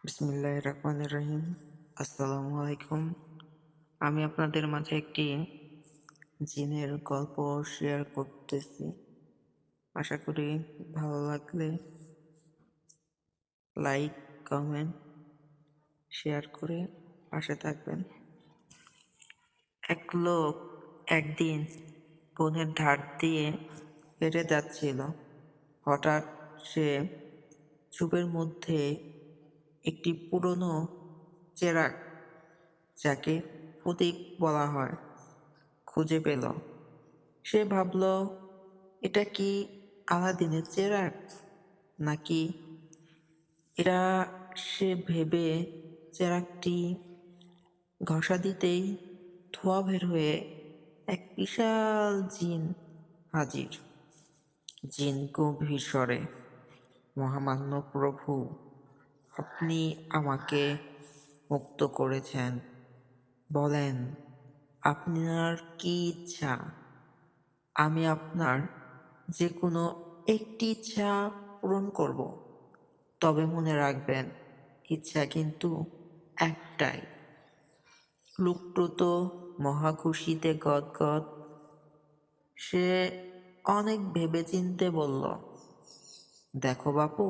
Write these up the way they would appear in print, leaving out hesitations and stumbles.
বিসমিল্লাহির রহমানির রহিম। আসসালামু আলাইকুম। আমি আপনাদের মাঝে একটি জিনের গল্প শেয়ার করতেছি। আশা করি ভালো লাগলে লাইক, কমেন্ট, শেয়ার করে পাশে থাকবেন। এক লোক একদিন বনের ধার দিয়ে হেঁটে যাচ্ছিল। হঠাৎ সে ঝোপের মধ্যে একটি পুরনো চেরাগ, যাকে প্রতীক বলা হয়, খুঁজে পেল। সে ভাবল, এটা কি আলাদিনের চেরাগ নাকি? এটা সে ভেবে চেরাগটি ঘষা দিতেই ধোঁয়া বের হয়ে এক বিশাল জিন হাজির। জিন গম্ভীর স্বরে, মহামান্য প্রভু, আপনি আমাকে মুক্ত করেছেন, বলেন আপনার কি ইচ্ছা। আমি আপনার যে কোনো একটি ইচ্ছা পূরণ করব, তবে মনে রাখবেন ইচ্ছা কিন্তু একটাই। লোকটো তো মহা খুশিতে গদগদ। সে অনেক ভেবেচিন্তে বলল, দেখো বাপু,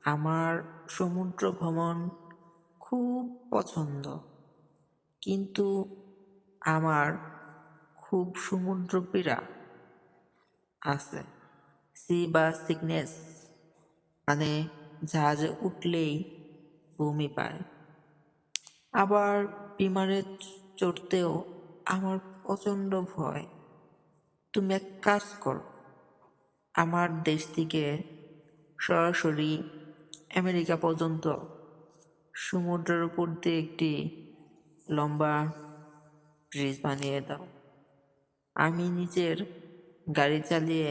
আমার সমুদ্র ভ্রমণ খুব পছন্দ, কিন্তু আমার খুব সমুদ্রপীড়া আছে। সি বা সিকনেস, মানে জাহাজে উঠলেই বমি পায়। আবার বিমানে চড়তেও আমার প্রচণ্ড ভয়। তুমি এক কাজ করো, আমার দেশ থেকে সরাসরি আমেরিকা পর্যন্ত সমুদ্রের উপর দিয়ে একটি লম্বা ব্রিজ বানিয়ে দাও। আমি নিজের গাড়ি চালিয়ে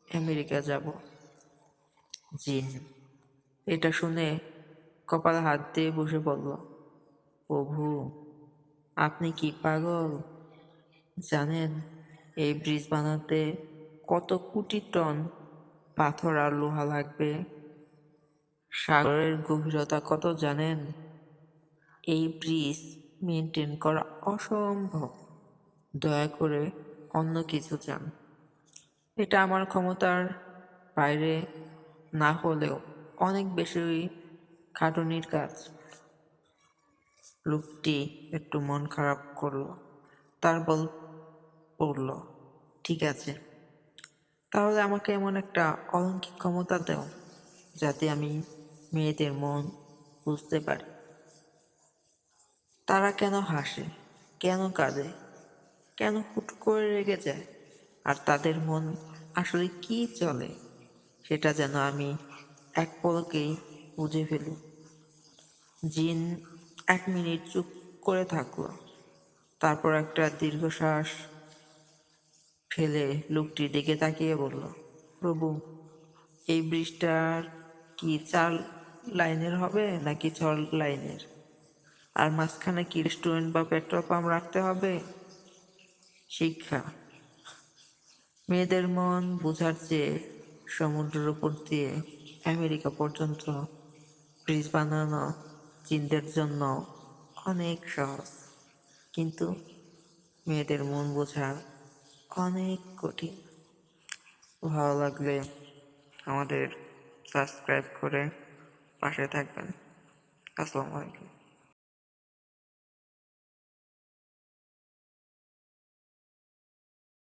আমেরিকা যাব। জিন এটা শুনে কপালে হাত দিয়ে বসে পড়ল। প্রভু, আপনি কি পাগল? জানেন এই ব্রিজ বানাতে কত কোটি টন পাথর আর লোহা লাগবে? সাগরের গভীরতা কত জানেন? এই ব্রিজ মেনটেন করা অসম্ভব। দয়া করে অন্য কিছু চান। এটা আমার ক্ষমতার বাইরে না হলেও অনেক বেশি খাটুনির কাজ। লোকটি একটু মন খারাপ করলো। তার পড়ল, ঠিক আছে, তাহলে আমাকে এমন একটা অলৌকিক ক্ষমতা দাও যাতে আমি মেয়েদের মন বুঝতে পারি। তারা কেন হাসে, কেন কাঁদে, কেন হুট করে রেগে যায়, আর তাদের মন আসলে কি চলে, সেটা যেন আমি এক পলকেই বুঝে ফেলি। জিন 1 মিনিট চুপ করে থাকলো। তারপর একটা দীর্ঘশ্বাস ফেলে লোকটির দিকে তাকিয়ে বলল, প্রভু, এই ব্রিজটার কি 4 লাইনের হবে নাকি 6 লাইনের? আর মাঝখানে কি রেস্টুরেন্ট বা পেট্রোল পাম্প রাখতে হবে? শিক্ষা, মেয়েদের মন বোঝার চেয়ে সমুদ্রের উপর দিয়ে আমেরিকা পর্যন্ত ব্রিজ বানানো জিনদের জন্য অনেক সহজ, কিন্তু মেয়েদের মন বোঝা অনেক কঠিন। ভালো লাগলে আমাদের সাবস্ক্রাইব করে পাশে থাকবেন। আসসালামু আলাইকুম।